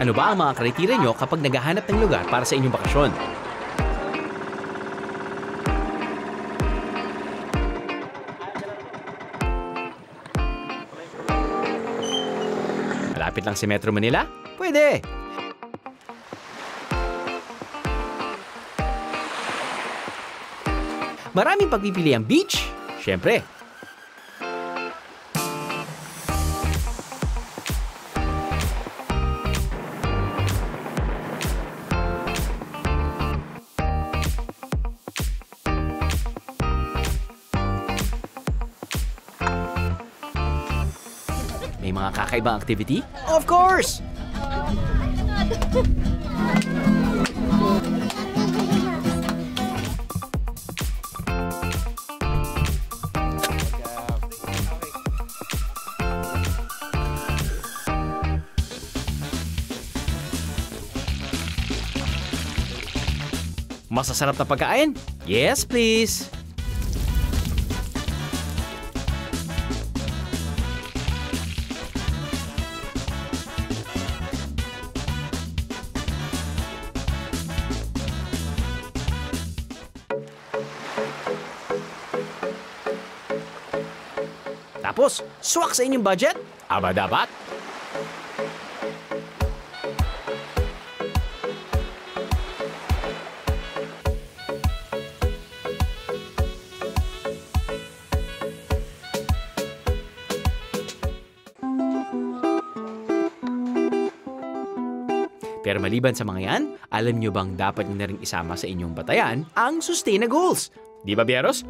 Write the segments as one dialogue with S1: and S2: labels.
S1: Ano ba ang mga kriteria nyo kapag naghahanap ng lugar para sa inyong bakasyon? Malapit lang si Metro Manila? Pwede! Maraming pagpipili ang beach? Siyempre. May mga kakaibang activity? Of course! Masasarap na pagkain? Yes, please! Tapos, swak sa inyong budget? Aba dapat? Pero maliban sa mga yan, alam nyo bang dapat nyo na rin isama sa inyong batayan ang Sustain Goals? Di ba, Bieros?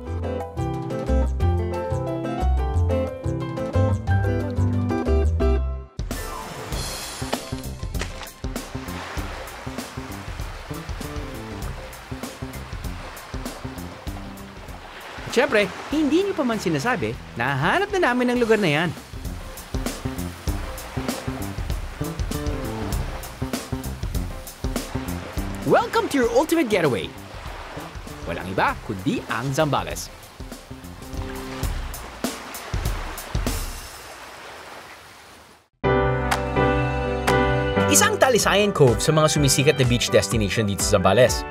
S1: Siyempre, hindi nyo pa man sinasabi, nahanap na namin ang lugar na yan. Welcome to your ultimate getaway. Walang iba kundi ang Zambales. Isang talisayan cove sa mga sumisikat na beach destination dito sa Zambales.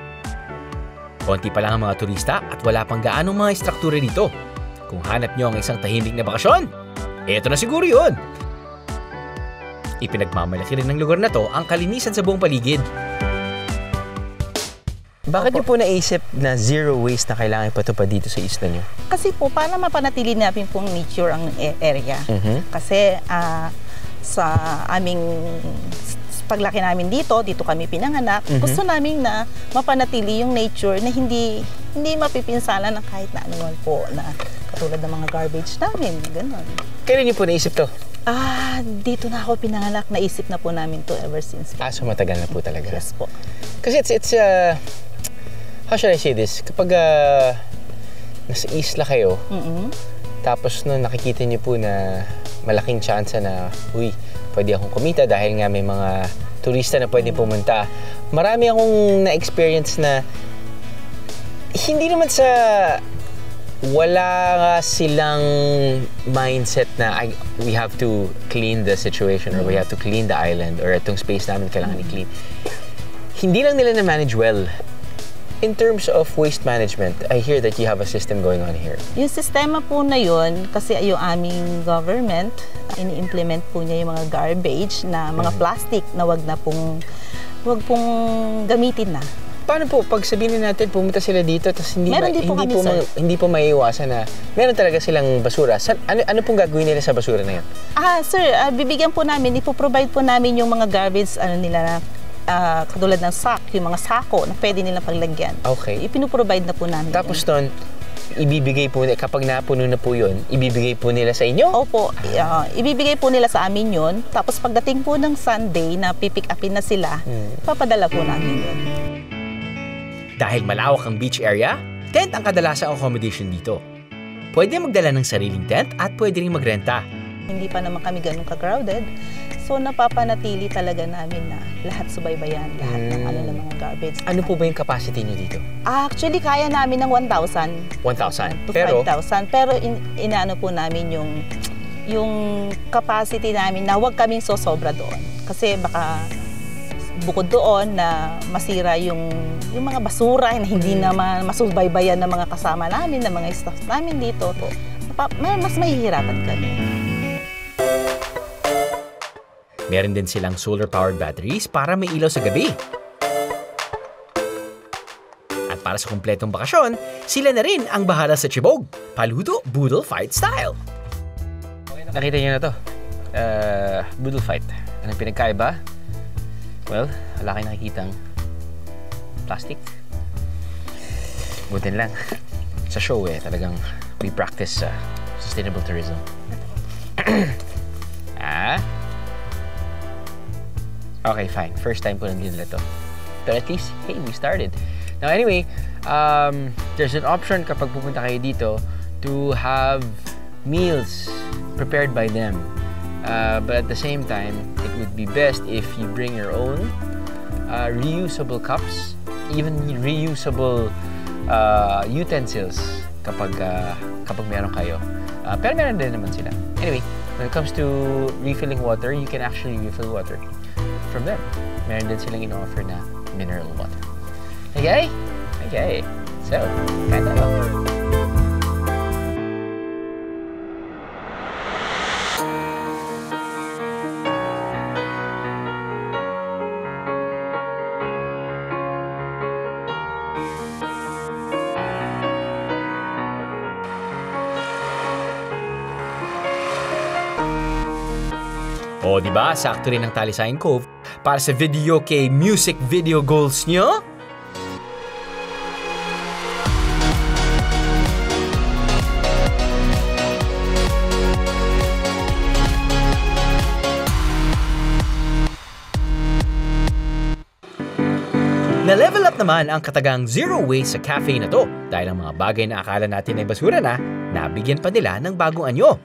S1: Konti pa lang ang mga turista at wala pang gaanong mga istruktura dito. Kung hanap nyo ang isang tahimik na bakasyon, eto na siguro yun. Ipinagmamalaki rin ng lugar na to ang kalinisan sa buong paligid.
S2: Bakit niyo po naisip na zero waste na kailangan ipatupad dito sa isla niyo?
S3: Kasi po, para mapanatili natin pong nature ang area. Kasi sa aming paglaki namin dito kami pinanganak, gusto namin na mapanatili yung nature na hindi mapipinsalan ng kahit na anuman po na katulad ng mga garbage namin, gano'n.
S2: Kailan niyo po naisip to?
S3: Dito na ako pinanganak, naisip na po namin to ever since.
S2: So matagal na po talaga?
S3: Yes po.
S2: Kasi it's how should I say this? Kapag nasa isla kayo, tapos nung nakikita niyo po na malaking chance na, uy, pwede akong kumita dahil nga may mga turista na pwede pumunta. Marami akong na-experience na hindi naman sa wala silang mindset na we have to clean the situation or we have to clean the island or itong space namin kailangan i-clean. Hindi lang nila na-manage well. In terms of waste management, I hear that you have a system going on here.
S3: Yung sistema po na yun, kasi yung aming government, ini-implement po niya yung mga garbage na mga plastic na wag pong gamitin na.
S2: Paano po, pag sabihin natin, pumunta sila dito, tapos hindi po maiiwasan na meron talaga silang basura. Ano pong gagawin nila sa basura na yun?
S3: Sir, bibigyan po namin, ipoprovide po namin yung mga garbage, nila na, katulad ng yung mga sako na pwede nilang paglagyan.
S2: Okay.
S3: Ipinoprovide na po namin.
S2: Tapos doon, ibibigay po, kapag napuno na po yun, ibibigay po nila sa inyo?
S3: Opo. Ibibigay po nila sa amin yun. Tapos pagdating po ng Sunday na pipick upin na sila, papadala po namin yun.
S1: Dahil malawak ang beach area, tent ang kadalasang accommodation dito. Pwede magdala ng sariling tent at pwede rin magrenta.
S3: Hindi pa naman kami ganun ka-crowded. So napapanatili talaga namin na lahat subaybayan, lahat ng ng mga garbage.
S2: Ano po ba yung capacity niyo dito?
S3: Actually, kaya namin ng 1,000.
S2: 1,000?
S3: To 5,000. Pero inaano po namin yung capacity namin na huwag kaming sosobra doon. Kasi baka bukod doon na masira yung mga basura na hindi naman masubaybayan ng mga kasama namin, ng mga staff namin dito, mas mahihirapan kami.
S1: Meron din silang solar-powered batteries para may ilaw sa gabi. At para sa kumpletong bakasyon, sila na rin ang bahala sa Chibog. Paludo, Boodle Fight style.
S2: Nakita niyo na to. Boodle Fight. Anong pinagkaiba? Well, wala kayo nakikitang plastic. Butin lang. Sa show talagang we practice sustainable tourism. Okay, fine. First time ko lang din to. But at least, hey, we started. Now anyway, there's an option kapag pupunta kayo dito to have meals prepared by them. But at the same time, it would be best if you bring your own reusable cups, even reusable utensils kapag meron kayo. Pero meron din naman sila. Anyway, when it comes to refilling water, you can actually refill water from them. Meron din silang in-offer na mineral water. Okay? Okay. So, kain tayo.
S1: O, diba? Sakto rin ang Talisayan Cove para sa video kay music video goals nyo. Na-level up naman ang katagang zero waste sa cafe na to dahil ang mga bagay na akala natin ay basura na, nabigyan pa nila ng bagong anyo.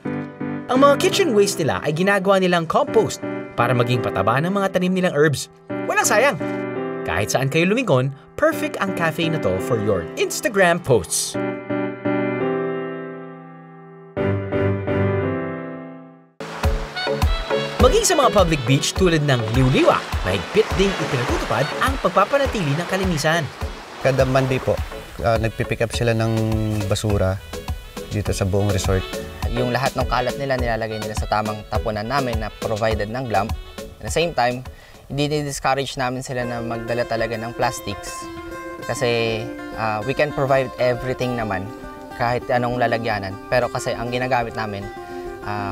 S1: Ang mga kitchen waste nila ay ginagawa nilang compost para maging pataba ng mga tanim nilang herbs. Walang sayang! Kahit saan kayo lumingon, perfect ang cafe na to for your Instagram posts. Maging sa mga public beach tulad ng Liwliwa, mahigpit ding ipinatutupad ang pagpapanatili ng kalinisan.
S4: Kada Monday po, nagpipick up sila ng basura dito sa buong resort.
S5: Yung lahat ng kalat nila nilalagay nila sa tamang tapunan namin na provided ng GLAMP. At the same time, hindi discourage namin sila na magdala talaga ng plastics. Kasi we can provide everything naman, kahit anong lalagyanan. Pero kasi ang ginagamit namin,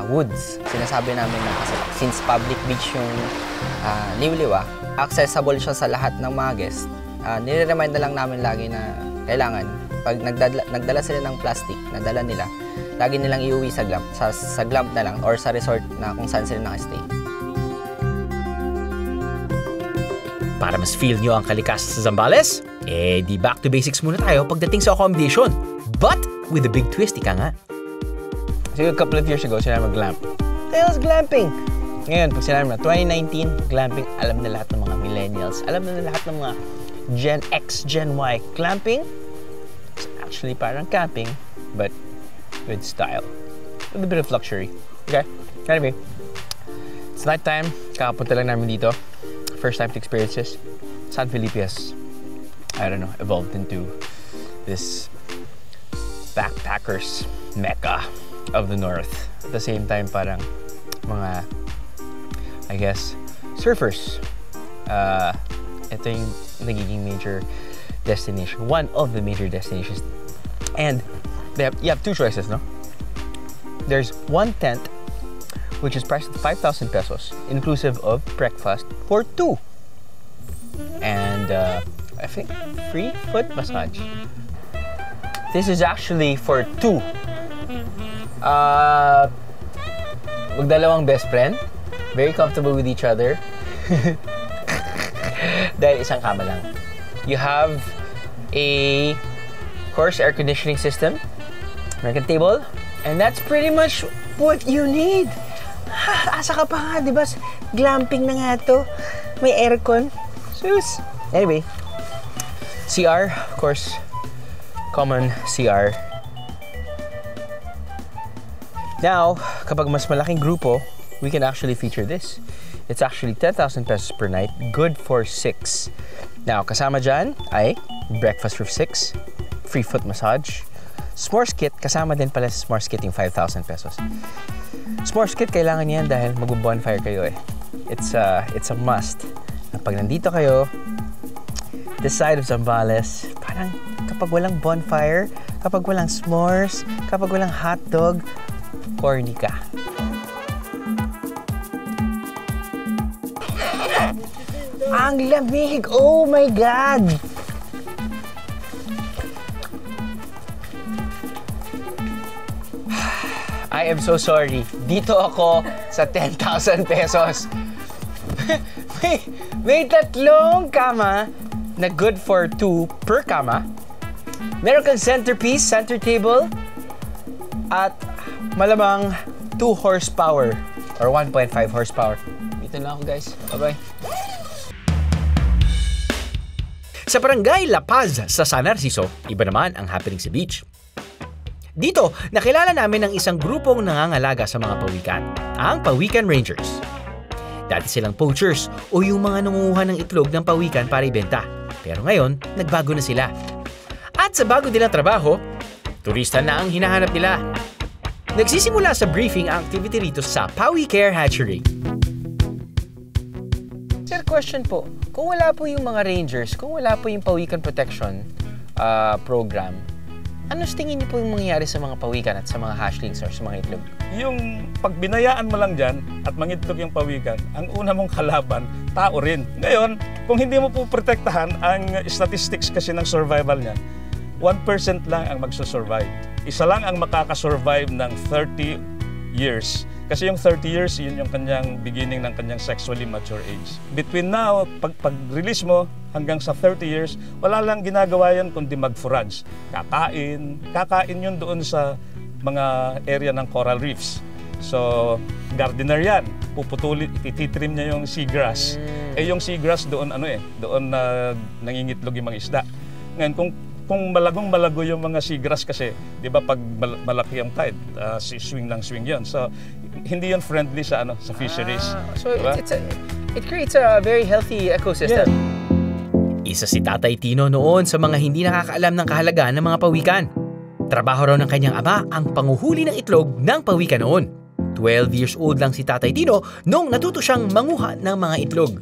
S5: woods. Sinasabi namin na kasi since public beach yung Liwliwa, accessible siya sa lahat ng mga guests. Nire-remind na lang namin lagi na kailangan, pag nagdala sila ng plastic na dala nila, lagi nilang iuwi sa GLAMP, sa GLAMP na lang or sa resort na kung saan sila nakastay.
S1: Para mas feel nyo ang kalikasan sa Zambales, di back to basics muna tayo pagdating sa accommodation. But with a big twist, ika nga.
S2: So, a couple of years ago, sila mag-glamp. Sales glamping! Ngayon, pag sinabi na 2019, glamping, alam na lahat ng mga millennials. Alam na lahat ng mga Gen X, Gen Y. Glamping, it's actually parang camping, but with style. With a bit of luxury. Okay? Anyway, it's night time. Kakapunta lang namin dito. First time to experience this. San Felipe has, I don't know, evolved into this backpackers mecca of the north. At the same time, parang mga, I guess, surfers. Ito yung nagiging major destination. One of the major destinations. And you have two choices, no? There's one tent, which is priced at 5,000 pesos, inclusive of breakfast for two. And I think free foot massage. This is actually for two. Magdalawang best friend. Very comfortable with each other. Dahil isang kama lang. You have a, of course, air conditioning system. American table. And that's pretty much what you need. Asa ka pa nga, di ba? Glamping na nga to. May aircon. Sus. Anyway, CR, of course, common CR. Now, kapag mas malaking grupo, we can actually feature this. It's actually 10,000 pesos per night, good for 6. Now, kasama dyan ay breakfast for 6, free foot massage, s'mores kit, kasama din pala sa s'mores kit yung 5,000 pesos. S'mores kit, kailangan yan dahil mag-bonfire kayo eh. It's a must. Pag nandito kayo, this side of Zambales, parang kapag walang bonfire, kapag walang s'mores, kapag walang hotdog, corny ka. Ang lamig! Oh my God! I am so sorry. Dito ako sa 10,000 pesos. may tatlong kama na good for 2 per kama. Meron kang centerpiece, center table, at malamang 2 horsepower or 1.5 horsepower. Dito na ako, guys. Bye-bye.
S1: Sa Barangay La Paz sa San Narciso, iba naman ang happening sa beach. Dito, nakilala namin ang isang grupong nangangalaga sa mga pawikan, ang Pawikan Rangers. Dati silang poachers o yung mga nangunguha ng itlog ng pawikan para ibenta. Pero ngayon, nagbago na sila. At sa bago nilang trabaho, turista na ang hinahanap nila. Nagsisimula sa briefing ang activity rito sa Pawicare Hatchery.
S2: Sir, question po. Kung wala po yung mga rangers, kung wala po yung pawikan protection program, ano sa tingin niyo po yung mangyayari sa mga pawikan at sa mga hatchlings or sa mga itlog?
S6: Yung pagbinayaan mo lang dyan at mangitlog yung pawikan, ang una mong kalaban, tao rin. Ngayon, kung hindi mo po protektahan, ang statistics kasi ng survival niya, 1% lang ang magsusurvive. Isa lang ang makakasurvive ng 30 years. Kasi yung 30 years, yun yung kanyang beginning ng kanyang sexually mature age. Between now, pag-release mo hanggang sa 30 years, wala lang ginagawa yan kundi mag-forage. Kakain yun doon sa mga area ng coral reefs. So, gardener yan. Puputulin, ititrim niya yung seagrass. Eh yung seagrass doon doon nangingitlog yung mga isda. Ngayon, kung malagong-malago yung mga seagrass kasi, di ba pag malaki ang tide, swing yun. So, hindi yun friendly sa sa fisheries.
S2: So, diba? It creates a very healthy ecosystem.
S6: Yeah.
S1: Isa si Tatay Tino noon sa mga hindi nakakaalam ng kahalagaan ng mga pawikan. Trabaho raw ng kanyang ama ang panguhuli ng itlog ng pawikan noon. 12 years old lang si Tatay Tino nung natuto siyang manguha ng mga itlog.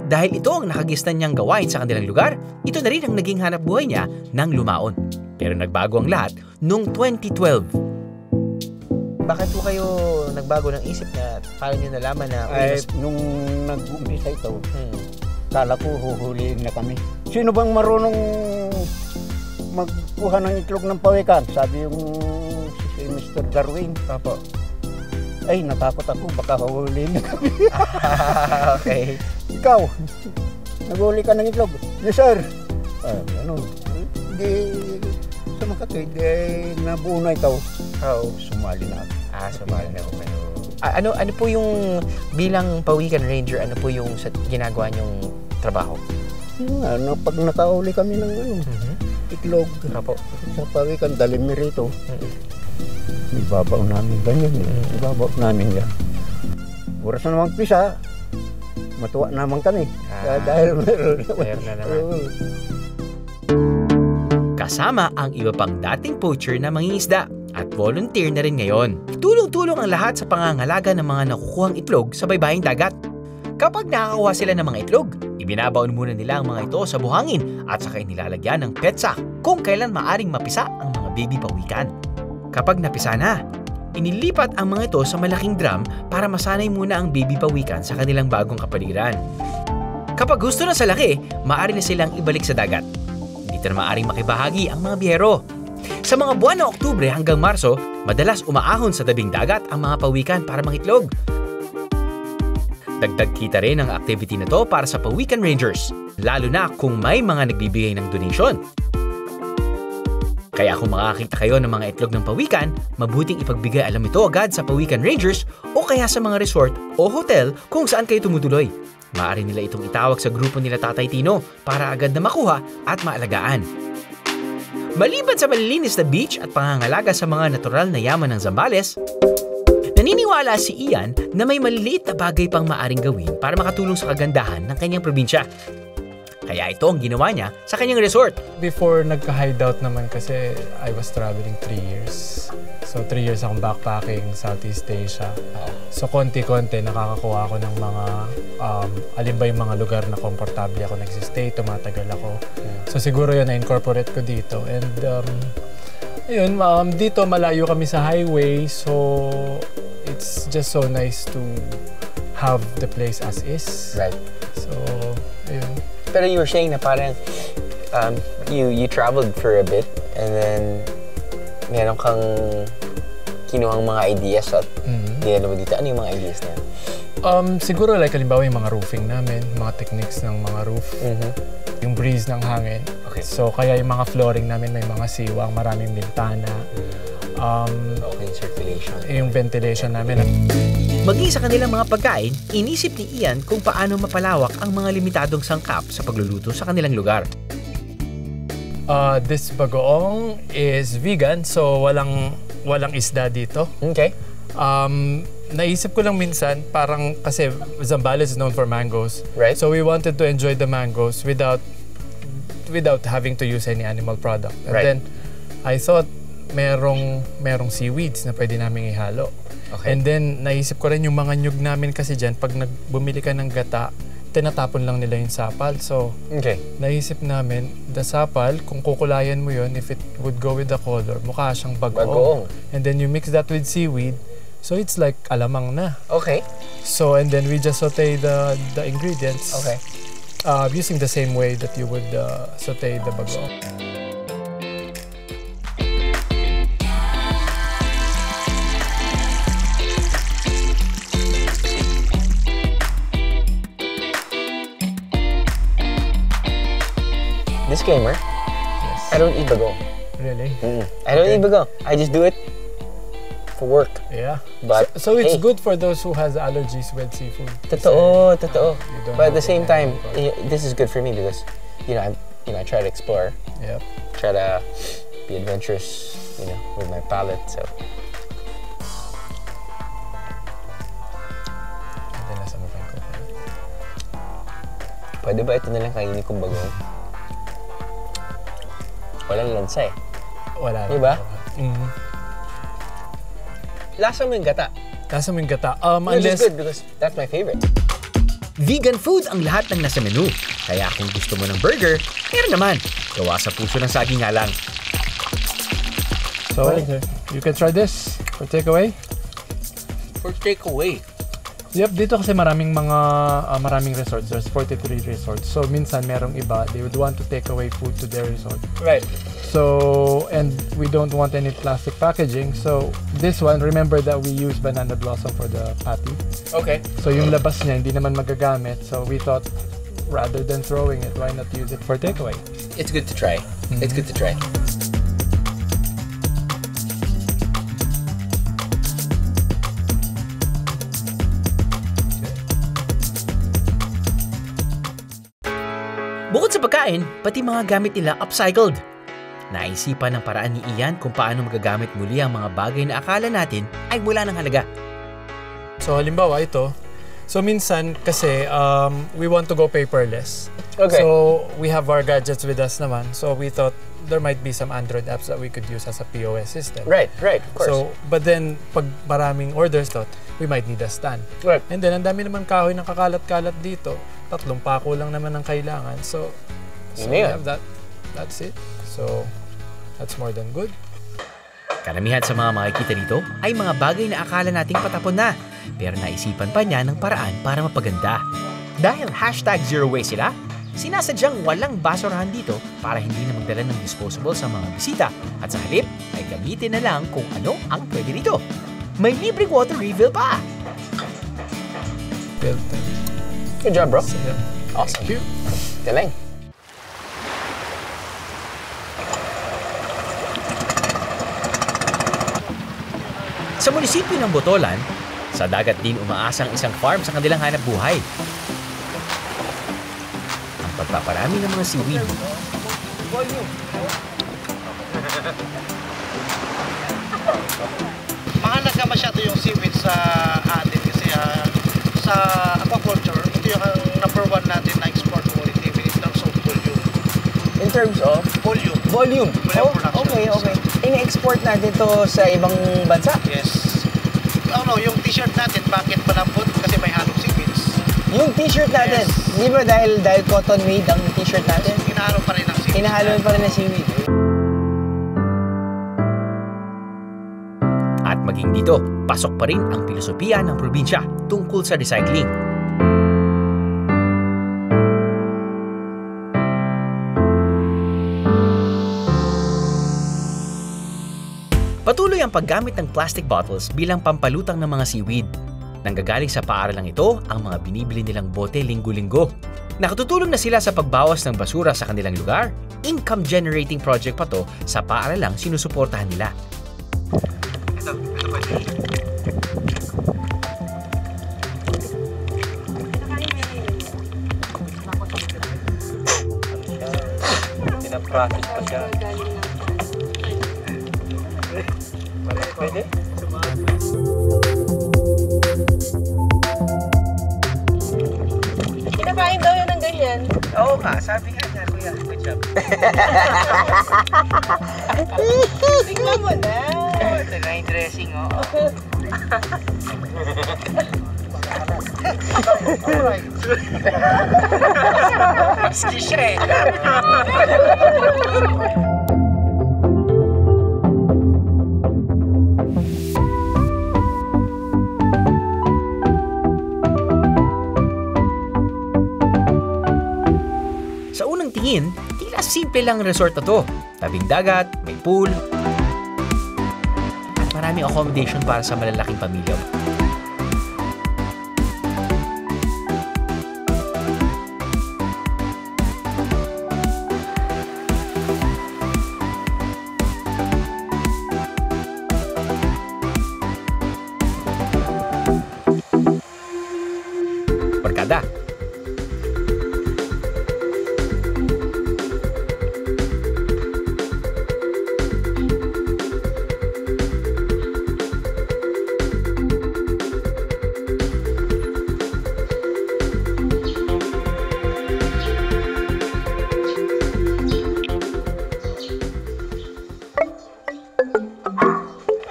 S1: Dahil ito ang nakagisnan niyang gawain sa kanilang lugar, ito na rin ang naging hanap buhay niya nang lumaon. Pero nagbago ang lahat noong 2012.
S2: Bakit po kayo nagbago ng isip na paano niyo nalaman na...
S7: Nung nag-umpisa ito, kala ko huhuliin na kami. Sino bang marunong magkuha ng itlog ng pawikan? Sabi yung si Mr. Darwin.
S2: Opo.
S7: Ay, natakot ako, baka huhuliin na kami.
S2: Okay.
S7: Ikaw, naghuli ka ng itlog. Yes, sir. Ano, hindi sa Makati, hindi nabuo na ikaw. Sumali na ako.
S2: Sumali na ako kayo. Ano po yung bilang Pawikan Ranger, ano po yung ginagawa niyong trabaho?
S7: Pag nakahuli kami ng itlog sa pawikan, dalim mi rito. Ibabaw namin ganyan. Ibabaw namin yan. Oras na namang pisa, matuwa naman kami. Dahil meron
S2: na naman.
S1: Kasama ang iba pang dating poacher na mangingisda at volunteer na rin ngayon. Tulong-tulong ang lahat sa pangangalaga ng mga nakukuhang itlog sa baybaying dagat. Kapag nakakakuha sila ng mga itlog, ibinabaon muna nila ang mga ito sa buhangin at saka inilalagyan ng petsa kung kailan maaring mapisa ang mga baby pawikan. Kapag napisa na, inilipat ang mga ito sa malaking drum para masanay muna ang baby pawikan sa kanilang bagong kapaligiran. Kapag gusto na sa laki, maaari na silang ibalik sa dagat. Dito na maaring makibahagi ang mga biyero. Sa mga buwan ng Oktubre hanggang Marso, madalas umaahon sa tabing dagat ang mga pawikan para mangitlog. Dagdag kita rin ang activity na to para sa Pawikan Rangers, lalo na kung may mga nagbibigay ng donation. Kaya kung makakita kayo ng mga itlog ng pawikan, mabuting ipagbigay alam ito agad sa Pawikan Rangers o kaya sa mga resort o hotel kung saan kayo tumutuloy. Maaari nila itong itawag sa grupo nila Tatay Tino para agad na makuha at maalagaan. Maliban sa malilinis na beach at pangangalaga sa mga natural na yaman ng Zambales, Naniniwala si Ian na may maliliit na bagay pang maaring gawin para makatulong sa kagandahan ng kanyang probinsya. Kaya ito ang ginawa niya sa kanyang resort.
S8: Before nagka-hideout naman kasi I was traveling 3 years. So 3 years akong backpacking Southeast Asia. So konti-konti nakakakuha ako ng mga alin ba yung mga lugar na komportable ako nagsistay, tumatagal ako. So siguro yun na-incorporate ko dito. And ayun, dito malayo kami sa highway, so it's just so nice to have the place as is.
S2: Right.
S8: So, ayun.
S2: Pero you were saying na parang you traveled for a bit and then meron kang kinuhang mga ideas at dinala mo dito. Ano yung mga ideas na yan?
S8: Siguro like halimbawa yung mga roofing namin, mga techniques ng mga roof, yung breeze ng hangin.
S2: Okay.
S8: So kaya yung mga flooring namin may mga siwang, maraming bintana.
S2: Okay, circulation.
S8: Yung ventilation namin.
S1: Maging sa kanilang mga pagkain, inisip ni Ian kung paano mapalawak ang mga limitadong sangkap sa pagluluto sa kanilang lugar.
S8: This bagoong is vegan, so walang isda dito.
S2: Okay.
S8: Naisip ko lang minsan, parang kasi Zambales is known for mangoes.
S2: Right.
S8: So we wanted to enjoy the mangoes without having to use any animal product. And then I thought merong seaweeds na pwede namin ihalo.
S2: Okay.
S8: And then naisip ko rin yung mga nyug namin kasi dyan, pag bumili ka ng gata, tinatapon lang nila yung sapal. So naisip namin, the sapal, kung kukulayan mo yun, if it would go with the color, mukha siyang bagoong. And then you mix that with seaweed, so it's like alamang na.
S2: Okay.
S8: So, and then we just saute the ingredients.
S2: Okay.
S8: Using the same way that you would saute the bagoong.
S2: Disclaimer,
S8: Yes.
S2: I don't eat bagoong.
S8: Really?
S2: I don't eat bagoong. I just do it for work.
S8: Yeah.
S2: But
S8: So it's
S2: hey,
S8: good for those who has allergies with seafood.
S2: Totoo.
S8: You don't
S2: But at
S8: have
S2: the same
S8: to
S2: time,
S8: worry
S2: this is good for me because I try to explore,
S8: Yep.
S2: try to be adventurous, with my palate. So
S8: And then nasa mo pa yung coconut.
S2: pwede ba ito na lang kainin kong bagoong? Walang lansa eh.
S8: Wala.
S2: Diba?
S8: Mm-hmm.
S2: Lasa mo yung gata.
S8: Nasa mo yung gata.
S2: Which is
S8: Unless,
S2: good because that's my favorite.
S1: Vegan food ang lahat ng nasa menu. Kaya kung gusto mo ng burger, meron naman. Gawa sa puso ng saging nga lang.
S8: so you can try this for takeaway.
S2: For takeaway.
S8: Yep, dito kasi maraming resorts. There's 43 resorts. So minsan merong iba, they would want to take away food to their resort.
S2: Right.
S8: So, and we don't want any plastic packaging. So this one, remember that we use banana blossom for the patty.
S2: Okay.
S8: So yung labas niya hindi naman magagamit. So we thought rather than throwing it, why not use it for takeaway?
S2: It's good to try. It's good to try.
S1: Bukod sa pagkain, pati mga gamit nila upcycled. Naisipan ng paraan ni Ian kung paano magagamit muli ang mga bagay na akala natin ay wala ng halaga.
S8: So halimbawa ito, so minsan kasi we want to go paperless.
S2: Okay.
S8: So we have our gadgets with us naman. So we thought there might be some Android apps that we could use as a POS system.
S2: Right, of course.
S8: So, but then pag maraming orders thought, we might need a stand.
S2: Right.
S8: And then ang dami naman kahoy ng kakalat-kalat dito. 3 pako lang naman ang kailangan. So
S2: Yun
S8: we
S2: na yun.
S8: have that. That's it. So that's more than good.
S1: Karamihan sa mga makikita dito ay mga bagay na akala nating patapon na, pero naisipan pa niya ng paraan para mapaganda. Dahil #ZeroWaste sila, sinasadyang walang basurahan dito para hindi na magdala ng disposable sa mga bisita at sa halip ay gamitin na lang kung ano ang pwede dito. May libreng water refill pa!
S2: Good job, bro.
S8: So, yeah.
S2: Awesome.
S8: Thank you.
S2: Galing.
S1: Sa munisipyo ng Botolan, sa dagat din umaasang isang farm sa kanilang hanap buhay. Ang pagpaparami ng mga seaweed.
S3: Mga
S9: mahalaga masyado yung seaweed sa atin kasi sa aquaculture, ito yung #1 natin na export quality in terms of volume.
S2: In terms of?
S9: Volume.
S2: Volume. Oh, okay. Ini-export natin to sa ibang bansa?
S9: Yes. Yung t-shirt natin, bakit malambot? Kasi may halong seaweeds.
S2: Yung t-shirt natin, di ba dahil cotton made ang t-shirt natin?
S9: Hinahalo pa rin ng seaweed.
S2: Hinahalo pa rin ng seaweed.
S1: At maging dito, pasok pa rin ang filosofiya ng probinsya tungkol sa recycling. Patuloy ang paggamit ng plastic bottles bilang pampalutang ng mga seaweed. Nanggagaling sa paaralang ito ang mga binibili nilang bote linggo-linggo. Nakatutulong na sila sa pagbawas ng basura sa kanilang lugar. Income-generating project pa to sa paaralang sinusuportahan nila.
S2: Pinaprocess pa siya. Pwede?
S3: Kinakain daw yun ng ganyan.
S2: Oo ka, sabi nga niya, kuya. Good job.
S3: Tingnan mo na.
S2: Ito na yung dressing, oo. Maski siya eh.
S1: Sa unang tingin, tila simple lang ang resort na to. Tabing dagat, may pool, at maraming accommodation para sa malalaking pamilya. Barkada.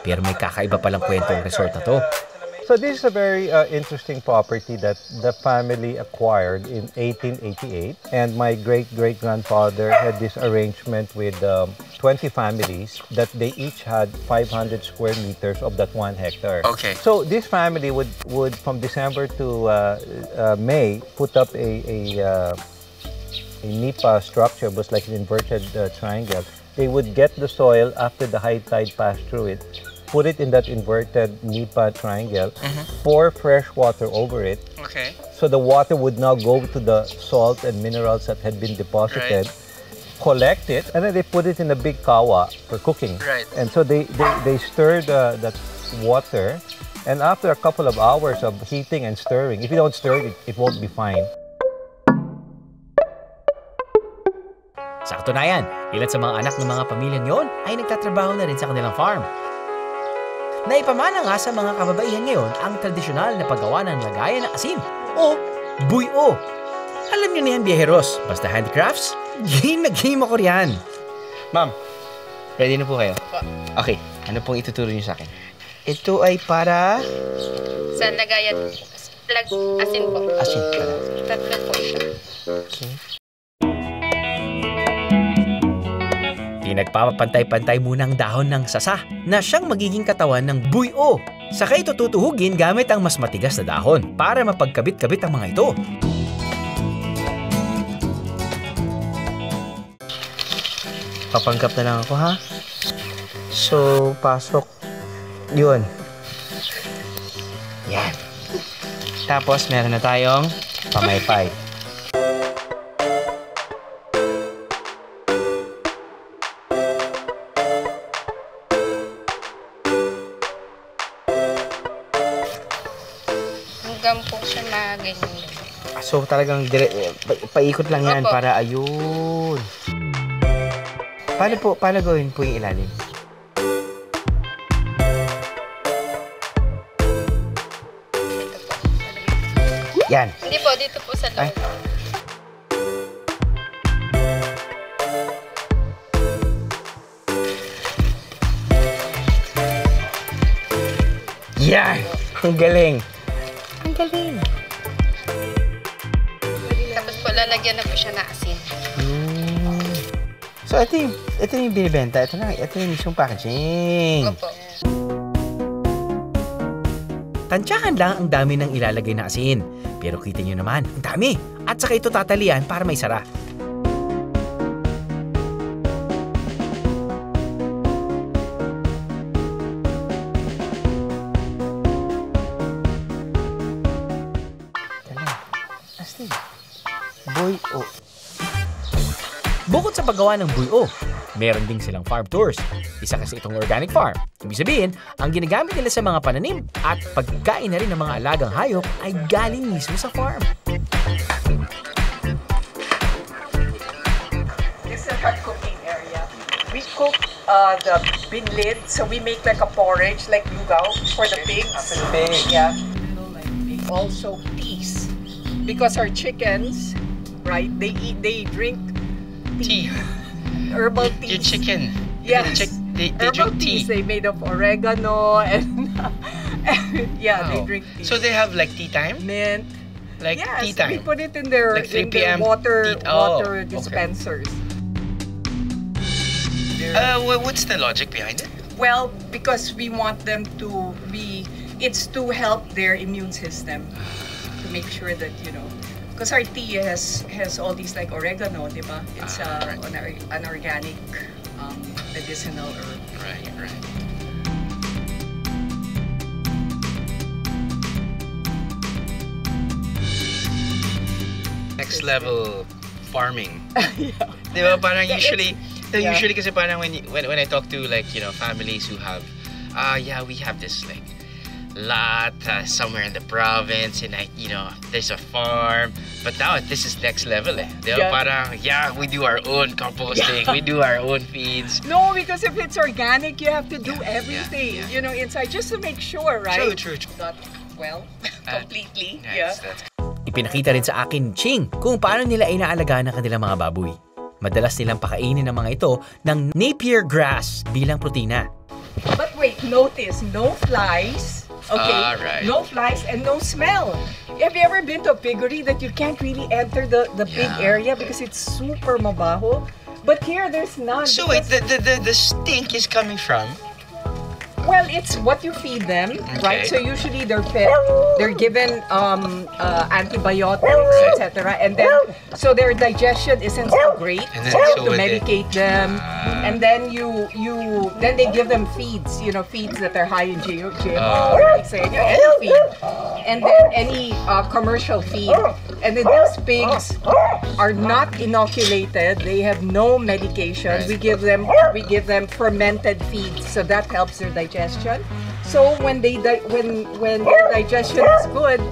S1: Pero may kakaiba palang kwento ang resort na to.
S10: So this is a very interesting property that the family acquired in 1888, and my great-great-grandfather had this arrangement with 20 families that they each had 500 square meters of that 1 hectare.
S2: Okay.
S10: So this family would from December to May put up a nipa structure, was like an inverted triangle. They would get the soil after the high tide passed through it, put it in that inverted nipa triangle, pour fresh water over it.
S2: Okay.
S10: So the water would now go to the salt and minerals that had been deposited, collect it, and then they put it in a big kawa for cooking.
S2: Right.
S10: And so they stir that water, and after a couple of hours of heating and stirring, if you don't stir it, it won't be fine.
S1: Sa katunayan, ilan sa mga anak ng mga pamilyang yon ay nagtatrabaho na rin sa kanilang farm. Naipamana nga sa mga kababaihan ngayon ang tradisyonal na paggawa ng lagayan ng asin o buyo. Alam niyo na yan, biyeheros, basta handicrafts, game na game ako riyan.
S2: Ma'am, ready na po kayo? Okay, ano pong ituturo niyo sa akin? Ito ay para...
S11: Sa lagayan, asin po.
S2: Asin pala.
S11: Tatlo po siya.
S2: Okay.
S1: Pinagpapantay-pantay muna ang dahon ng sasa na siyang magiging katawan ng buyo. Saka ito tutuhugin gamit ang mas matigas na dahon para mapagkabit-kabit ang mga ito.
S2: Papanggap na lang ako, ha? So, pasok. Yun. Yan. Tapos, meron na tayong pamaypay.
S11: Hanggang po siya maganyan.
S2: So, talagang paikot lang yan.
S11: Opo.
S2: Para ayun. Paano gawin po yung ilalim? Yan.
S11: Hindi po, dito po sa loob.
S2: Yan! Ang galing. Ang galing.
S11: Tapos po, lalagyan na po siya na asin.
S2: So, ito yung binibenta. Ito yung mismong packaging.
S11: Opo.
S1: Tansyahan lang ang dami ng ilalagay na asin. Pero kita nyo naman, ang dami. At saka ito tatalian para may sara.
S2: Buyo.
S1: Bukod sa paggawa ng buyo, meron ding silang farm tours. Isa kasi itong organic farm. Ibig sabihin, ang ginagamit nila sa mga pananim at pagkain na rin ng mga alagang hayop ay galing mismo sa farm.
S12: This is our cooking area. We cook the binlid, so we make like a porridge, like lugaw for the pigs. Yeah. Also peas, because our chickens, right? They drink tea. Herbal tea.
S2: Your chicken.
S12: Yes.
S2: They
S12: herbal
S2: drink tea.
S12: teas. They made of oregano and yeah, they drink tea.
S2: So they have like tea time?
S12: Mint.
S2: Like
S12: yes,
S2: tea time?
S12: we put it in their,
S2: like 3
S12: in their
S2: p.m.
S12: water
S2: Okay.
S12: dispensers.
S2: What's the logic behind it?
S12: Well, because we want them to be, it's to help their immune system, to make sure that, you know, because our tea has all these like oregano, di ba? It's an organic medicinal herb.
S2: Right. Next level farming.
S12: Yeah.
S2: Di ba? Parang usually kasi parang when I talk to like, you know, families who have we have this like lot somewhere in the province and you know, there's a farm, but now this is next level eh. Di ba? Parang we do our own composting, we do our own feeds.
S12: No, because if it's organic, you have to do everything, you know, inside just to make sure, right?
S2: True.
S12: Not well, completely.
S2: Nice,
S12: Yeah.
S1: Ipinakita rin sa akin, Ching, kung paano nila inaalagaan ang kanilang mga baboy. Madalas nilang pakainin ng mga ito ng Napier grass bilang protina.
S12: But wait, notice, no flies. Okay,
S2: right.
S12: No flies and no smell. Have you ever been to a piggery that you can't really enter the pig area because it's super mabaho? But here, there's none.
S2: So wait, the stink is coming from?
S12: Well, it's what you feed them, right? So usually they're fed, they're given antibiotics, etc. And then, so their digestion isn't so great.
S2: And then,
S12: so you have
S2: so
S12: to
S2: when
S12: medicate them, and then then they give them feeds, you know, feeds that are high in GMO, like say any feed, and then any commercial feed. And then these pigs are not inoculated; they have no medication. We give them fermented feeds, so that helps their digestion. So when their digestion is good,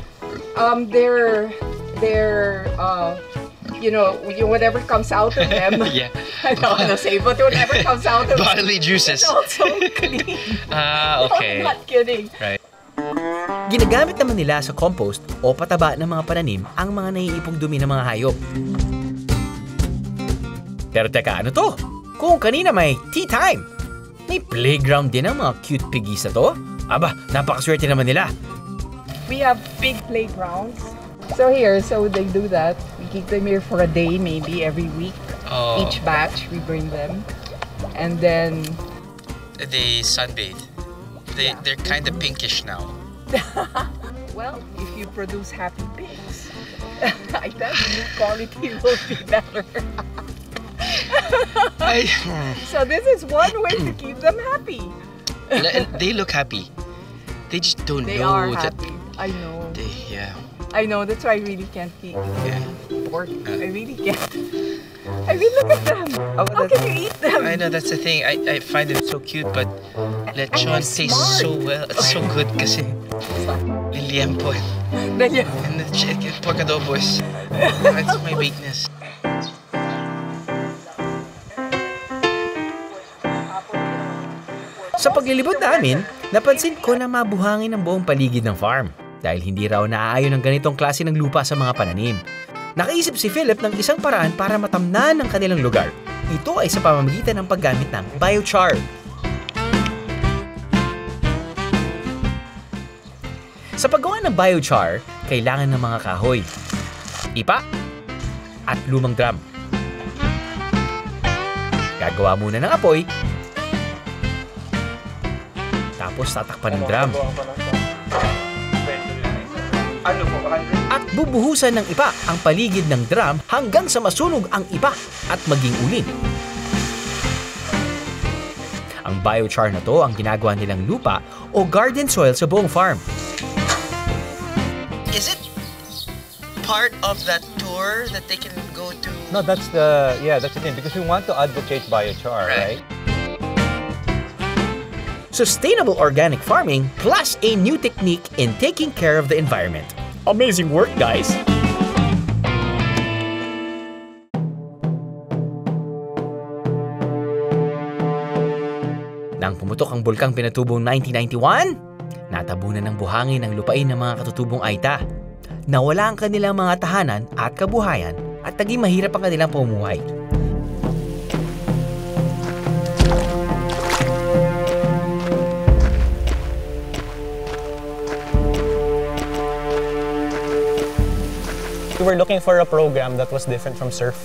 S12: you know, whatever comes out of them. I don't want to say, but whatever comes out of
S2: bodily juices.
S12: It's also clean.
S2: Okay.
S12: I'm not kidding.
S2: Right.
S1: Ginagamit naman nila sa compost o pataba ng mga pananim ang mga naiipong dumi ng mga hayop. Pero teka, ano to? Kung kanina may tea time, may playground din ang mga cute piggies na to? Aba, napakaswerte naman nila.
S12: We have big playgrounds. So they do that. We keep them here for a day, maybe every week. Each batch, we bring them. And then
S2: They sunbathe. They're kind of pinkish now.
S12: well, if you produce happy pigs, I tell you, quality will be better. So this is one way to keep them happy.
S2: They look happy. They just don't
S12: They
S2: know
S12: are
S2: that.
S12: happy. I know. I know. That's why I really can't eat pork. I really can't. I mean, look at them. How can you eat them?
S2: I know, that's the thing. I find it so cute, but lechon tastes so well. It's so good kasi liliempo. And the pork adobo is that's my weakness.
S1: Sa paglilibot namin, napansin ko na mabuhangin ang buong paligid ng farm. dahil hindi raw naaayon ng ganitong klase ng lupa sa mga pananim. Nakaisip si Philip ng isang paraan para matamnan ang kanilang lugar. Ito ay sa pamamagitan ng paggamit ng biochar. Sa paggawa ng biochar, kailangan ng mga kahoy, ipa, at lumang drum. Gagawa muna ng apoy, tapos tatakpan ng drum. At bubuhusan ng ipa ang paligid ng drum hanggang sa masunog ang ipa at maging ulin. Ang biochar na to ang ginagawa nilang lupa o garden soil sa buong farm.
S2: Is it part of that tour that they can go to?
S10: No, that's the thing, because we want to advocate biochar, right?
S1: Sustainable organic farming plus a new technique in taking care of the environment. Amazing work, guys! Nang pumutok ang bulkang Pinatubong 1991, natabunan ng buhangin ang lupain ng mga katutubong Aita. Nawala ang kanilang mga tahanan at kabuhayan at naging mahirap ang kanilang pamumuhay.
S13: We were looking for a program that was different from surf.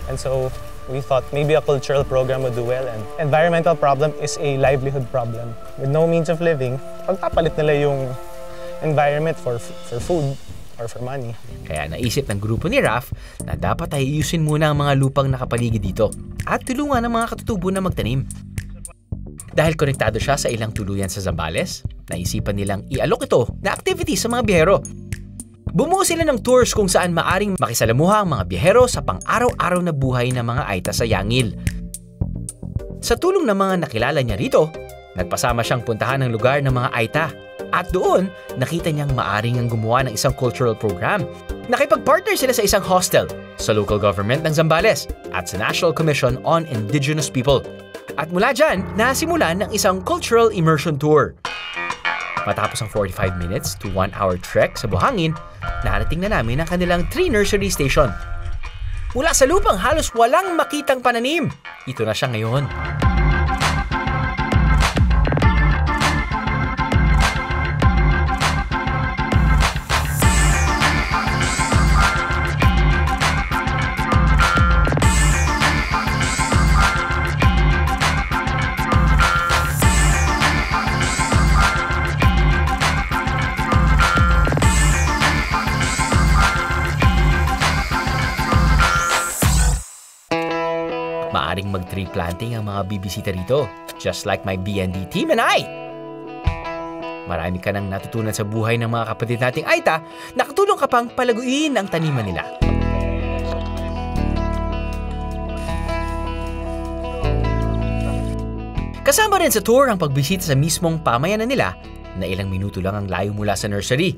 S13: And so we thought maybe a cultural program would do well. And environmental problem is a livelihood problem. With no means of living, pagpapalit nila yung environment for food or for money.
S1: Kaya naisip ng grupo ni Raf na dapat ay iusin muna ang mga lupang nakapaligid dito at tulungan ang mga katutubo na magtanim. Dahil konektado siya sa ilang tuluyan sa Zambales, naisipan nilang ialok ito na activity sa mga biyahero. Bumuo sila ng tours kung saan maaring makisalamuha ang mga biyahero sa pang-araw-araw na buhay ng mga Aita sa Yangil. Sa tulong ng mga nakilala niya rito, nagpasama siyang puntahan ng lugar ng mga Aita. At doon, nakita niyang maaring ang gumawa ng isang cultural program. Nakipag-partner sila sa isang hostel, sa local government ng Zambales, at sa National Commission on Indigenous People. At mula dyan, nasimulan ng isang cultural immersion tour. Matapos ang 45 minutes to 1 hour trek sa buhangin, narating na namin ang kanilang tree nursery station. Mula sa lupang halos walang makitang pananim, ito na siya ngayon. Maaring mag-tree planting ang mga bibisita rito, just like my BND team and I. Marami ka nang natutunan sa buhay ng mga kapatid nating Aita, nakatulong ka pang palaguin ang taniman nila. Kasama rin sa tour ang pagbisita sa mismong pamayanan nila na ilang minuto lang ang layo mula sa nursery.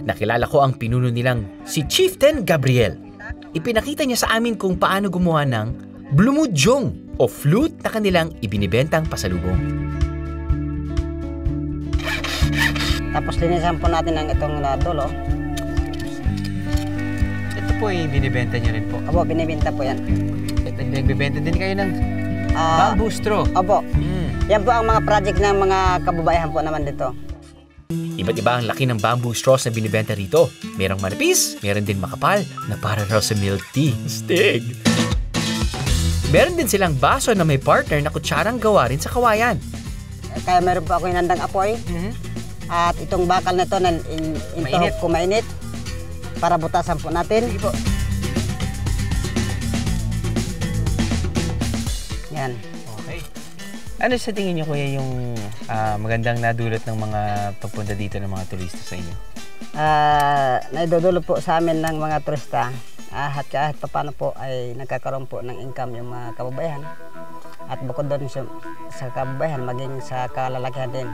S1: Nakilala ko ang pinuno nilang si Chieftain Gabriel. Ipinakita niya sa amin kung paano gumawa ng blumudyong o flute na kanilang ibinibentang pasalubong.
S14: Tapos linisan po natin ang itong dulo.
S2: Ito po ay binibenta niyo rin po?
S14: Opo, binibenta po yan.
S2: Nagbibenta din kayo ng bamboo straw?
S14: Opo. Yan po ang mga project ng mga kababayan po naman dito.
S1: Iba't iba ang laki ng bamboo straws na binibenta rito. Merong manipis, meron din makapal na para raw sa milk tea. Stig! Meron din silang baso na may partner na kutsarang gawa rin sa kawayan.
S14: Kaya meron po ako hinandang apoy. At itong bakal na ito na intohok ko mainit para butasan po natin. Sige po. Yan.
S2: Okay. Ano sa tingin niyo, kuya, yung magandang nadulot ng mga pagpunta dito ng mga turista sa inyo?
S14: Naidudulot po sa amin ng mga turista at kahit paano po ay nagkakaroon po ng income yung mga kababayan. At bukod doon sa kababayan, maging sa kalalakihan din.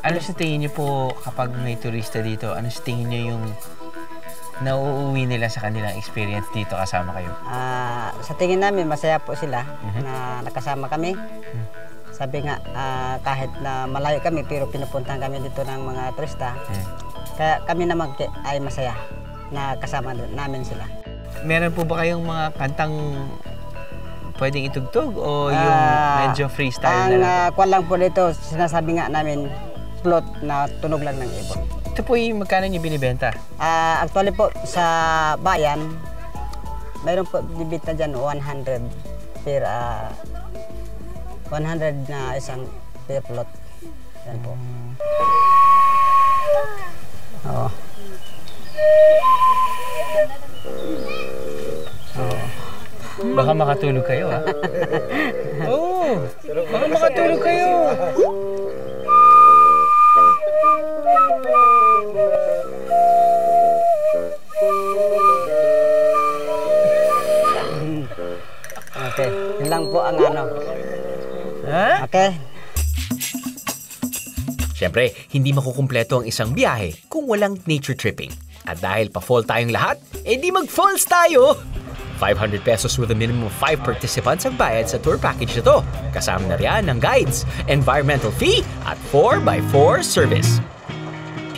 S2: Ano sa tingin niyo po kapag may turista dito, ano sa tingin niyo yung nauuwi nila sa kanilang experience dito kasama kayo?
S14: Sa tingin namin, masaya po sila na nakasama kami. Sabi nga, kahit na malayo kami, pero pinupuntahan kami dito ng mga turista. Kaya kami naman ay masaya na kasama namin sila.
S2: Meron po ba kayong mga kantang pwedeng itugtog o yung medyo freestyle na lang?
S14: Kwan lang po dito, sinasabi nga namin, float na tunog lang ng ibon.
S2: Ito po yung magkano niyo binibenta?
S14: Actually po, sa bayan, mayroon po bibita dyan 100 per 100 na isang per plot. Yan po. Oo.
S2: Baka makatulog kayo, ha? Oo! Baka makatulog kayo!
S14: Okay, yun lang po ang ano.
S2: Ha?
S14: Okay.
S1: Siyempre, hindi makukumpleto ang isang biyahe kung walang nature tripping. At dahil pa-fall tayong lahat, di mag-falls tayo! 500 pesos with a minimum of 5 participants ang bayad sa tour package na to. Kasama na riyan ng guides, environmental fee, at 4x4 service.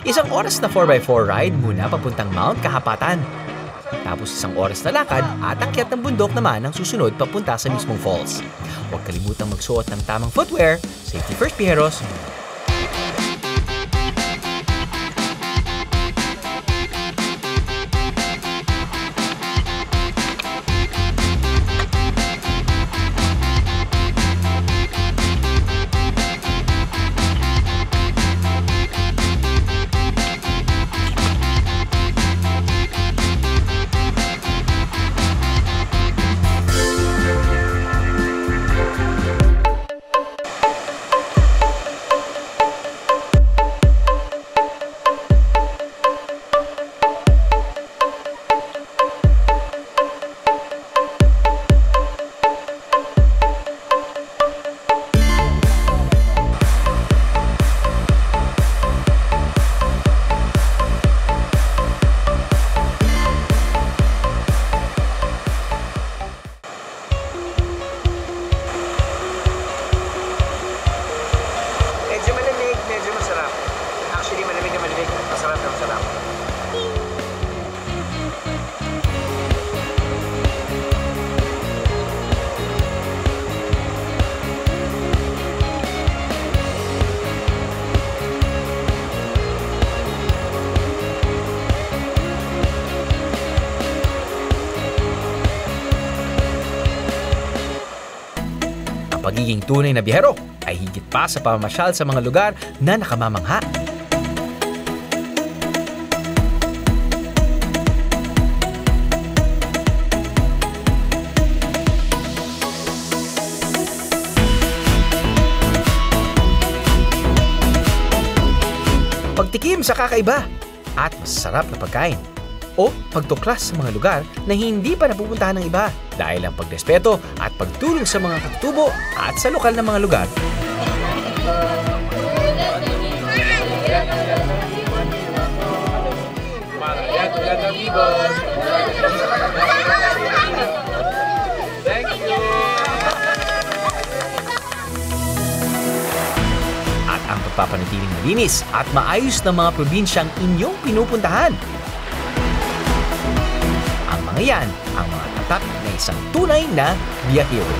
S1: Isang oras na 4x4 ride muna papuntang Mount Kahapatan. Tapos isang oras na lakad at akyat ng bundok naman ang susunod papunta sa mismong falls. Huwag kalimutang magsuot ng tamang footwear. Safety first, piheros! Pagiging tunay na biyahero ay higit pa sa pamamasyal sa mga lugar na nakamamangha. Pagtikim sa kakaiba at masarap na pagkain. O pagtuklas sa mga lugar na hindi pa napupuntahan ng iba dahil ang pagrespeto at pagtulong sa mga katutubo at sa lokal na mga lugar. At ang pagpapanatiling malinis at maayos ng mga probinsyang inyong pinupuntahan. Ang mga yan, ang mga tatak na isang tunay na biyahero.